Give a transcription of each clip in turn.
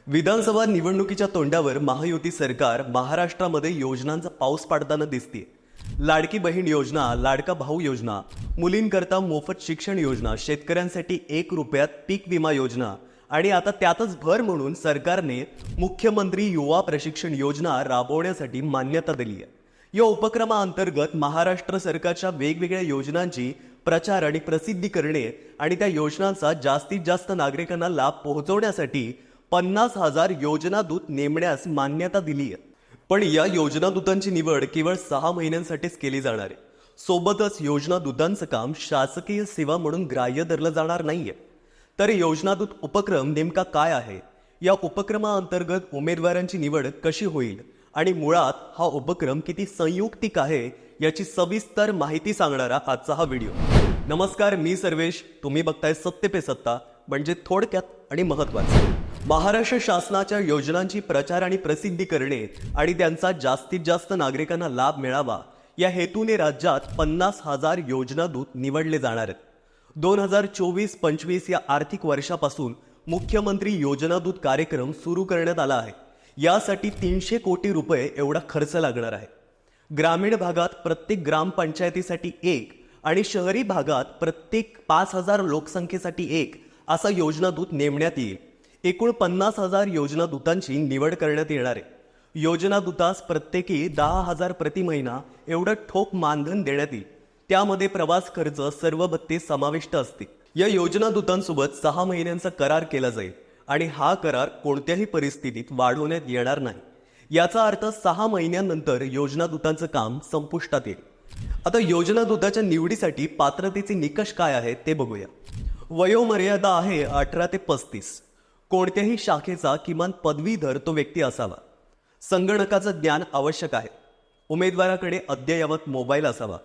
विधानसभा निवडणुकीच्या तोंडावर महायुती सरकार महाराष्ट्रामध्ये योजनांचा पाऊस पाडताना दिसते। लाडकी बहीण योजना, लाडका भाऊ योजना, मुलींकरता मोफत शिक्षण योजना, शेतकऱ्यांसाठी 1 रुपयात पीक विमा योजना आणि आता त्यातच भर म्हणून सरकारने मुख्यमंत्री युवा प्रशिक्षण योजना राबवण्यासाठी मान्यता दिली आहे। या उपक्रमाअंतर्गत महाराष्ट्र सरकारच्या वेगवेगळ्या योजनांची प्रचार आणि प्रसिद्धी करणे आणि त्या योजनांचा जास्तीत जास्त नागरिकांना लाभ पोहोचवण्यासाठी 50,000 योजनादूत नेमण्यास मान्यता दिली आहे। पण या योजनादूतांची निवड केवळ 6 महिन्यांसाठीच केली जाणार आहे। सोबतच योजनादूतांचं काम शासकीय सेवा म्हणून ग्राह्य धरलं जाणार नाहीये। तर योजनादूत उपक्रम नेमका काय आहे, या उपक्रमाअंतर्गत उमेदवारांची निवड कशी होईल आणि मुळात हा उपक्रम किती संयुक्तिक आहे याची सविस्तर माहिती सांगणारा आजचा हा व्हिडिओ। नमस्कार, मी सर्वेश, तुम्ही बघताय सत्य पे सत्ता, म्हणजे थोडक्यात आणि महत्त्वाचं। महाराष्ट्र शासनाच्या योजनांची प्रचार आणि प्रसिद्धी करणे आणि त्यांचा जास्तीत जास्त नागरिकांना लाभ मिळावा या हेतूने राज्यात 50,000 योजनादूत निवडले जाणार आहेत। 2024-25 या आर्थिक वर्षापासून मुख्यमंत्री योजनादूत कार्यक्रम सुरू करण्यात आला आहे। यासाठी 300 कोटी रुपये एवढा खर्च लागणार आहे। ग्रामीण भागात प्रत्येक ग्रामपंचायतीसाठी 1 आणि शहरी भागात प्रत्येक 5,000 लोकसंख्येसाठी 1 असा योजनादूत नेमण्यात येईल। एकूण 50,000 योजनादूतांची निवड करण्यात येणार आहे। योजनादूतास प्रत्येकी 10,000 प्रति महिना एवढं ठोक मानधन देण्यात येईल। त्यामध्ये प्रवास खर्च सर्व भत्ते समाविष्ट असतील। या योजनादूतांसोबत 6 महिन्यांचा करार केला जाईल आणि हा करार कोणत्याही परिस्थितीत वाढवण्यात येणार नाही। याचा अर्थ 6 महिन्यांनंतर योजनादूतांचं काम संपुष्टात येईल। आता योजनादूताच्या निवडीसाठी पात्रतेचे निकष काय आहेत ते बघूया। वयोमर्यादा आहे 18 ते 35। कोणत्याही शाखेचा किमान पदवीधर तो व्यक्ती असावा। संगणकाचं ज्ञान आवश्यक आहे। उमेदवाराकडे अद्ययावत मोबाईल असावा।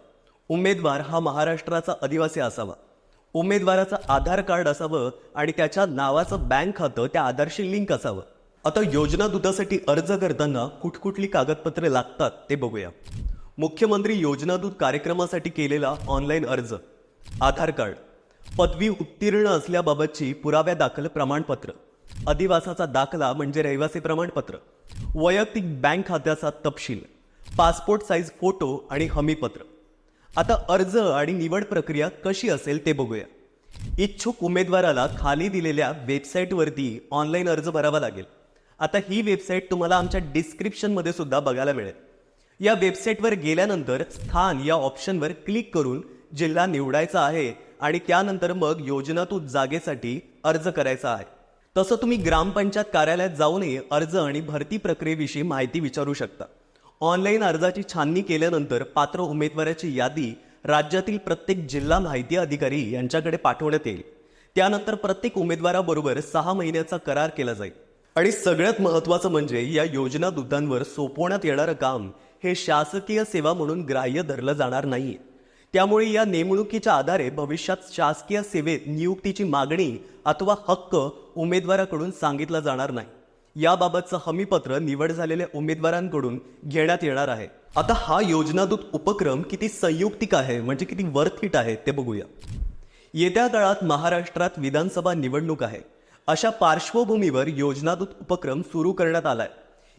उमेदवार हा महाराष्ट्राचा आदिवासी असावा। उमेदवाराचं आधार कार्ड असावं आणि त्याच्या नावाचं बँक खातं त्या आधारशी लिंक असावं। आता योजनादूतासाठी अर्ज करताना कुठकुठली कागदपत्रे लागतात ते बघूया। मुख्यमंत्री योजनादूत कार्यक्रमासाठी केलेला ऑनलाईन अर्ज, आधार कार्ड, पदवी उत्तीर्ण असल्याबाबतची पुराव्यादाखल प्रमाणपत्र, अधिवासाचा दाखला म्हणजे रहिवासी प्रमाणपत्र, वैयक्तिक बँक खात्याचा तपशील, पासपोर्ट साईज फोटो आणि हमीपत्र। आता अर्ज आणि निवड प्रक्रिया कशी असेल ते बघूया। इच्छुक उमेदवाराला खाली दिलेल्या वेबसाईटवरती ऑनलाईन अर्ज भरावा लागेल। आता ही वेबसाईट तुम्हाला आमच्या डिस्क्रिप्शनमध्ये सुद्धा बघायला मिळेल। या वेबसाईटवर गेल्यानंतर स्थान या ऑप्शनवर क्लिक करून जिल्हा निवडायचा आहे आणि त्यानंतर मग योजनादूत जागेसाठी अर्ज करायचा आहे। तसं तुम्ही ग्रामपंचायत कार्यालयात जाऊनही अर्ज आणि भरती प्रक्रियेविषयी माहिती विचारू शकता। ऑनलाईन अर्जाची छाननी केल्यानंतर पात्र उमेदवाराची यादी राज्यातील प्रत्येक जिल्हा माहिती अधिकारी यांच्याकडे पाठवण्यात येईल। त्यानंतर प्रत्येक उमेदवाराबरोबर 6 महिन्याचा करार केला जाईल। आणि सगळ्यात महत्त्वाचं म्हणजे या योजनादूतांवर सोपवण्यात येणारं काम हे शासकीय सेवा म्हणून ग्राह्य धरलं जाणार नाहीये। त्यामुळे या नेमणुकीच्या आधारे भविष्यात शासकीय सेवेत नियुक्तीची मागणी अथवा हक्क उमेदवाराकडून सांगितला जाणार नाही। याबाबतचं हमीपत्र निवड झालेल्या उमेदवारांकडून घेण्यात येणार आहे। आता हा योजनादूत उपक्रम किती संयुक्तिक आहे, म्हणजे किती वर्थ इट आहे ते बघूया। येत्या काळात महाराष्ट्रात विधानसभा निवडणूक आहे। अशा पार्श्वभूमीवर योजनादूत उपक्रम सुरू करण्यात आलाय।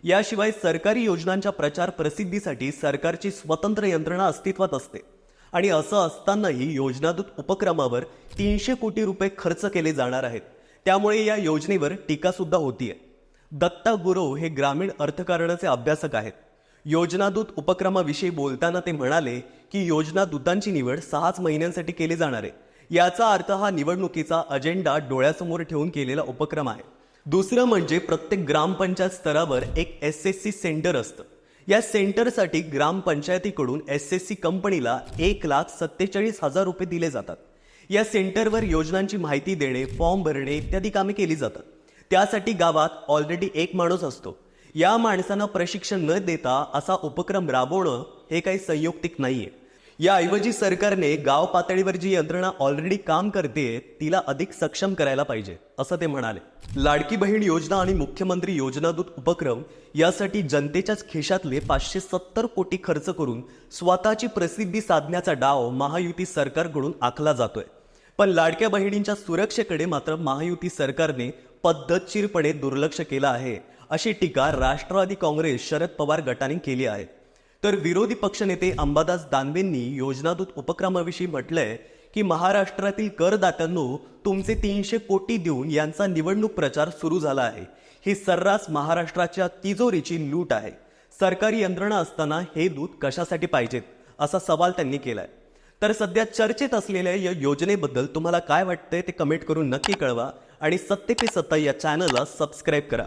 याशिवाय सरकारी योजनांच्या प्रचार प्रसिद्धीसाठी सरकारची स्वतंत्र यंत्रणा अस्तित्वात असते आणि असं असतानाही योजनादूत उपक्रमावर 300 कोटी रुपये खर्च केले जाणार आहेत। त्यामुळे या योजनेवर टीका सुद्धा होतीये। दत्ता गुरव हे ग्रामीण अर्थकारणाचे अभ्यासक आहेत। योजनादूत उपक्रमाविषयी बोलताना ते म्हणाले की योजनादूतांची निवड 6 महिन्यांसाठी केली जाणार आहे। याचा अर्थ हा निवडणुकीचा अजेंडा डोळ्यासमोर ठेवून केलेला उपक्रम आहे। दुसरं म्हणजे प्रत्येक ग्रामपंचायत स्तरावर एक SSC सेंटर असतं। या सेंटरसाठी ग्रामपंचायतीकडून SSC कंपनीला 1,47,000 रुपये दिले जातात। या सेंटरवर योजनांची माहिती देणे, फॉर्म भरणे इत्यादी कामे केली जातात। त्यासाठी गावात ऑलरेडी एक माणूस असतो। या माणसांना प्रशिक्षण न देता असा उपक्रम राबवणं हे काही संयुक्तिक नाहीये। याऐवजी सरकारने गाव पातळीवर जी यंत्रणा ऑलरेडी काम करते तिला अधिक सक्षम करायला पाहिजे, असं ते म्हणाले। लाडकी बहीण योजना आणि मुख्यमंत्री योजनादूत उपक्रम यासाठी जनतेच्याच खिशातले 570 कोटी खर्च करून स्वतःची प्रसिद्धी साधण्याचा डाव महायुती सरकारकडून आखला जातोय। पण लाडक्या बहिणींच्या सुरक्षेकडे मात्र महायुती सरकारने पद्धतशीरपणे दुर्लक्ष केलं आहे अशी टीका राष्ट्रवादी काँग्रेस शरद पवार गटाने केली आहे. तर विरोधी पक्षनेते अंबादास दानवेंनी योजनादूत उपक्रमाविषयी म्हटलंय की महाराष्ट्रातील करदात्यांनो तुमचे 300 कोटी देऊन यांचा निवडणूक प्रचार सुरू झाला आहे. ही सर्रास महाराष्ट्राच्या तिजोरीची लूट आहे. सरकारी यंत्रणा असताना हे दूत कशासाठी पाहिजेत असा सवाल त्यांनी केलाय. तर सध्या चर्चेत असलेल्या या योजनेबद्दल तुम्हाला काय वाटतंय ते कमेंट करून नक्की कळवा आणि सत्य पे सत्ता या चॅनलला सबस्क्राईब करा.